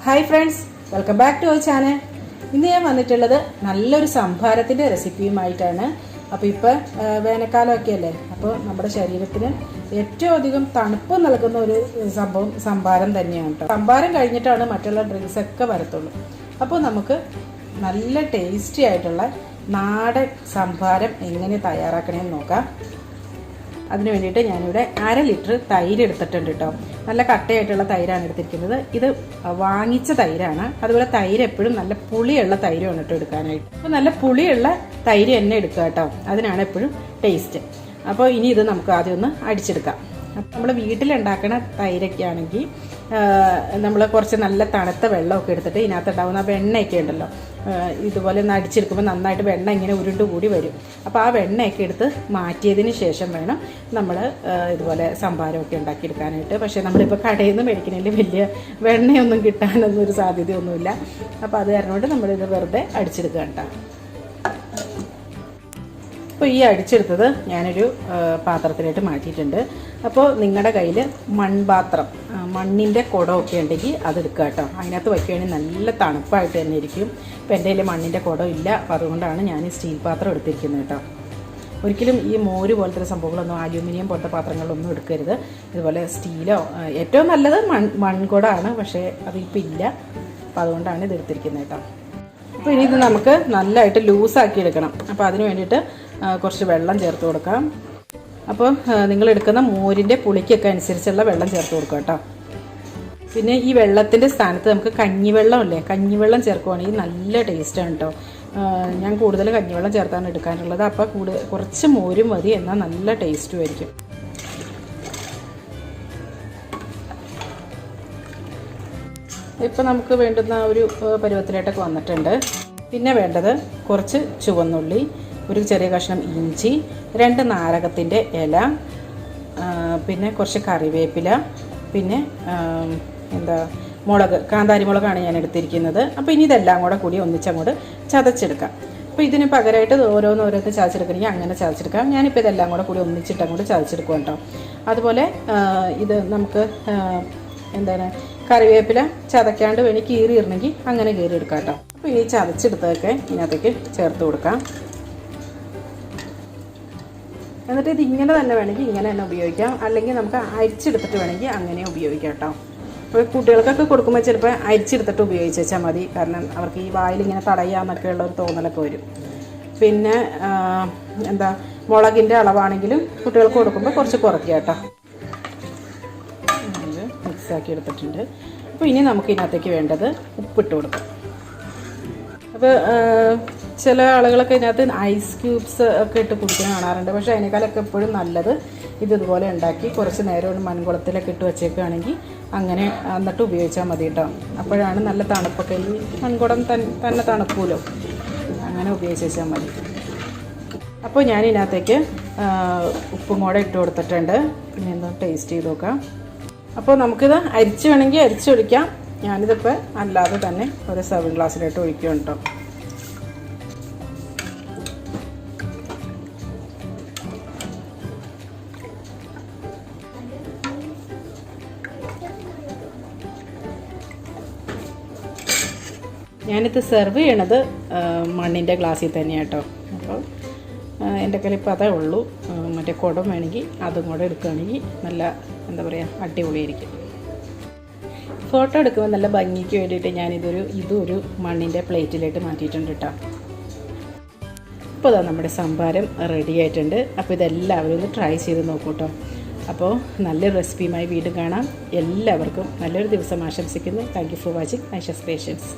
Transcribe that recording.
Hi friends, welcome back to our channel. ഇന്ന് ഞാൻ വന്നിട്ടുള്ളത് നല്ലൊരു സംഭാരത്തിൻ്റെ റെസിപ്പിയുമായിട്ടാണ്. അപ്പോൾ ഇപ്പോൾ വേനൽക്കാലമൊക്കെ അല്ലേ, അപ്പോൾ നമ്മുടെ ശരീരത്തിന് ഏറ്റവും അധികം തണുപ്പ് നൽകുന്ന ഒരു സംഭവം സംഭാരം തന്നെയാണ് കേട്ടോ. സംഭാരം കഴിഞ്ഞിട്ടാണ് മറ്റുള്ള ഡ്രിങ്ക്സ് ഒക്കെ വരത്തുള്ളൂ. അപ്പോൾ നമുക്ക് നല്ല ടേസ്റ്റി ആയിട്ടുള്ള നാടൻ സംഭാരം എങ്ങനെ തയ്യാറാക്കണമെന്ന് നോക്കാം. അതിന് വേണ്ടിയിട്ട് ഞാനിവിടെ 1/2 ലിറ്റർ തൈര് എടുത്തിട്ടുണ്ട് കേട്ടോ. നല്ല കട്ടയായിട്ടുള്ള തൈരാണ് എടുത്തിരിക്കുന്നത്. ഇത് വാങ്ങിച്ച തൈരാണ്. അതുപോലെ തൈര് എപ്പോഴും നല്ല പുളിയുള്ള തൈര് വേണം എടുക്കാനായിട്ട്. അപ്പോൾ നല്ല പുളിയുള്ള തൈര് തന്നെ എടുക്കുക കേട്ടോ, അതിനാണ് എപ്പോഴും ടേസ്റ്റ്. അപ്പോൾ ഇനി ഇത് നമുക്ക് ആദ്യം ഒന്ന് അടിച്ചെടുക്കാം. അപ്പം നമ്മൾ വീട്ടിലുണ്ടാക്കുന്ന തൈരൊക്കെ ആണെങ്കിൽ നമ്മൾ കുറച്ച് നല്ല തണുത്ത വെള്ളമൊക്കെ എടുത്തിട്ട് ഇതിനകത്ത് ഉണ്ടാകുന്ന വെണ്ണയൊക്കെ ഉണ്ടല്ലോ, ഇതുപോലെ ഒന്ന് അടിച്ചെടുക്കുമ്പോൾ നന്നായിട്ട് വെണ്ണ ഇങ്ങനെ ഉരുണ്ട് കൂടി വരും. അപ്പോൾ ആ വെണ്ണയൊക്കെ എടുത്ത് മാറ്റിയതിന് ശേഷം വേണം നമ്മൾ ഇതുപോലെ സംഭാരമൊക്കെ ഉണ്ടാക്കിയെടുക്കാനായിട്ട്. പക്ഷേ നമ്മളിപ്പോൾ കടയിൽ നിന്ന് മേടിക്കുന്നതിൽ വലിയ വെണ്ണയൊന്നും കിട്ടാനൊന്നും ഒരു സാധ്യതയൊന്നുമില്ല. അപ്പോൾ അത് കാരണം കൊണ്ട് നമ്മളിത് വെറുതെ അടിച്ചെടുക്കുക കേട്ടോ. അപ്പോൾ ഈ അടിച്ചെടുത്തത് ഞാനൊരു പാത്രത്തിലായിട്ട് മാറ്റിയിട്ടുണ്ട്. അപ്പോൾ നിങ്ങളുടെ കയ്യിൽ മൺപാത്രം, മണ്ണിൻ്റെ കുടമൊക്കെ ഉണ്ടെങ്കിൽ അതെടുക്കുക കേട്ടോ. അതിനകത്ത് വയ്ക്കുകയാണെങ്കിൽ നല്ല തണുപ്പായിട്ട് തന്നെ ഇരിക്കും. ഇപ്പോൾ എൻ്റെ കയ്യിൽ മണ്ണിൻ്റെ കുടം ഇല്ല, അപ്പോൾ അതുകൊണ്ടാണ് ഞാൻ സ്റ്റീൽ പാത്രം എടുത്തിരിക്കുന്നത് കേട്ടോ. ഒരിക്കലും ഈ മോര് പോലത്തെ സംഭവങ്ങളൊന്നും അലൂമിനിയം പോലത്തെ പാത്രങ്ങളൊന്നും എടുക്കരുത്. ഇതുപോലെ സ്റ്റീലോ, ഏറ്റവും നല്ലത് മൺകുടമാണ്, പക്ഷേ അതിപ്പോൾ ഇല്ല. അപ്പോൾ അതുകൊണ്ടാണ് ഇത് എടുത്തിരിക്കുന്നത് കേട്ടോ. അപ്പോൾ ഇനി ഇത് നമുക്ക് നല്ലതായിട്ട് ലൂസാക്കി എടുക്കണം. അപ്പോൾ അതിന് വേണ്ടിയിട്ട് കുറച്ച് വെള്ളം ചേർത്ത് കൊടുക്കാം. അപ്പോൾ നിങ്ങൾ എടുക്കുന്ന മോരിൻ്റെ പുളിക്കൊക്കെ അനുസരിച്ചുള്ള വെള്ളം ചേർത്ത് കൊടുക്കുക കേട്ടോ. പിന്നെ ഈ വെള്ളത്തിൻ്റെ സ്ഥാനത്ത് നമുക്ക് കഞ്ഞിവെള്ളമില്ലേ, കഞ്ഞിവെള്ളം ചേർക്കുകയാണെങ്കിൽ നല്ല ടേസ്റ്റാണ് കേട്ടോ. ഞാൻ കൂടുതൽ കഞ്ഞിവെള്ളം ചേർത്താണ് എടുക്കാനുള്ളത്. അപ്പോൾ കുറച്ച് മോരും മതി, എന്നാൽ നല്ല ടേസ്റ്റും ആയിരിക്കും. ഇപ്പോൾ നമുക്ക് വേണ്ടുന്ന ഒരു പരുവത്തിലായിട്ടൊക്കെ വന്നിട്ടുണ്ട്. പിന്നെ വേണ്ടത് കുറച്ച് ചുവന്നുള്ളി, ഒരു ചെറിയ കഷ്ണം ഇഞ്ചി, 2 നാരകത്തിൻ്റെ ഇല, പിന്നെ കുറച്ച് കറിവേപ്പില, പിന്നെ മുളക്, കാന്താരി മുളകാണ് ഞാൻ എടുത്തിരിക്കുന്നത്. അപ്പോൾ ഇനി ഇതെല്ലാം കൂടി ഒന്നിച്ചങ്ങോട്ട് ചതച്ചെടുക്കാം. അപ്പോൾ ഇതിന് പകരമായിട്ട് ഓരോന്ന് ചതച്ചെടുക്കണമെങ്കിൽ അങ്ങനെ ചതച്ചെടുക്കാം. ഞാനിപ്പോൾ ഇതെല്ലാം കൂടി ഒന്നിച്ചിട്ട് അങ്ങോട്ട് ചതച്ചെടുക്കും കേട്ടോ. അതുപോലെ ഇത് നമുക്ക് കറിവേപ്പില ചതയ്ക്കാണ്ട് വേണമെങ്കിൽ കീറിയിരുന്നെങ്കിൽ അങ്ങനെ കീറിയെടുക്കാം കേട്ടോ. അപ്പോൾ ഈ ചതച്ചെടുത്തതൊക്കെ ഇതിനകത്തേക്ക് ചേർത്ത് കൊടുക്കാം. എന്നിട്ട് ഇത് ഇങ്ങനെ തന്നെ വേണമെങ്കിൽ ഇങ്ങനെ തന്നെ ഉപയോഗിക്കാം, അല്ലെങ്കിൽ നമുക്ക് അരിച്ചെടുത്തിട്ട് വേണമെങ്കിൽ അങ്ങനെ ഉപയോഗിക്കാം കേട്ടോ. അപ്പോൾ കുട്ടികൾക്കൊക്കെ കൊടുക്കുമ്പോൾ ചിലപ്പോൾ അരിച്ചെടുത്തിട്ട് ഉപയോഗിച്ച് വെച്ചാൽ മതി, കാരണം അവർക്ക് ഈ വായിലിങ്ങനെ തടയാന്നൊക്കെയുള്ള ഒരു തോന്നലൊക്കെ വരും. പിന്നെ മുളകിൻ്റെ അളവാണെങ്കിലും കുട്ടികൾക്ക് കൊടുക്കുമ്പോൾ കുറച്ച് കുറയ്ക്കുക കേട്ടോ. മിക്സാക്കി എടുത്തിട്ടുണ്ട്. അപ്പോൾ ഇനി നമുക്ക് ഇതിനകത്തേക്ക് വേണ്ടത് ഉപ്പിട്ട് കൊടുക്കാം. അപ്പോൾ ചില ആളുകളൊക്കെ ഇതിനകത്ത് ഐസ് ക്യൂബ്സ് ഒക്കെ ഇട്ട് കുടിക്കുന്ന കാണാറുണ്ട്. പക്ഷേ അതിനേക്കാളൊക്കെ എപ്പോഴും നല്ലത് ഇതുപോലെ ഉണ്ടാക്കി കുറച്ച് നേരം ഒരു മൺകുളത്തിലൊക്കെ ഇട്ട് വെച്ചേക്കുകയാണെങ്കിൽ അങ്ങനെ എന്നിട്ട് ഉപയോഗിച്ചാൽ മതി കേട്ടോ. അപ്പോഴാണ് നല്ല തണുപ്പൊക്കെ, ഈ മൺകുടം തന്നെ തണുക്കുമല്ലോ, അങ്ങനെ ഉപയോഗിച്ച് വെച്ചാൽ മതി. അപ്പോൾ ഞാൻ ഇതിനകത്തേക്ക് ഉപ്പും കൂടെ ഇട്ട് കൊടുത്തിട്ടുണ്ട്. പിന്നെ ഒന്ന് ടേസ്റ്റ് ചെയ്ത് നോക്കാം. അപ്പോൾ നമുക്കിത് അരിച്ച് വേണമെങ്കിൽ അരിച്ചൊഴിക്കാം. ഞാനിതിപ്പോൾ അല്ലാതെ തന്നെ ഒരു സർവിങ് ഗ്ലാസ്സിലായിട്ട് ഒഴിക്കും കേട്ടോ. ഞാനിത് സെർവ് ചെയ്യണത് മണ്ണിൻ്റെ ഗ്ലാസ്സിൽ തന്നെയാണ് കേട്ടോ. അപ്പോൾ എൻ്റെ കയ്യിൽ ഇപ്പോൾ അതേ ഉള്ളൂ. മറ്റേ കുടം വേണമെങ്കിൽ അതും കൂടെ എടുക്കുകയാണെങ്കിൽ നല്ല അടിപൊളിയായിരിക്കും. ഫോട്ടോ എടുക്കുമ്പോൾ നല്ല ഭംഗിക്ക് വേണ്ടിയിട്ട് ഇതൊരു മണ്ണിൻ്റെ പ്ലേറ്റിലായിട്ട് മാറ്റിയിട്ടുണ്ട് കേട്ടോ. അപ്പോൾ അതാ നമ്മുടെ സംഭാരം റെഡി ആയിട്ടുണ്ട്. അപ്പോൾ ഇതെല്ലാവരും ഒന്ന് ട്രൈ ചെയ്ത് നോക്കൂ കേട്ടോ. അപ്പോൾ നല്ലൊരു റെസിപ്പിയുമായി വീണ്ടും കാണാം. എല്ലാവർക്കും നല്ലൊരു ദിവസം ആശംസിക്കുന്നു. Thank you for watching Aisha's creations.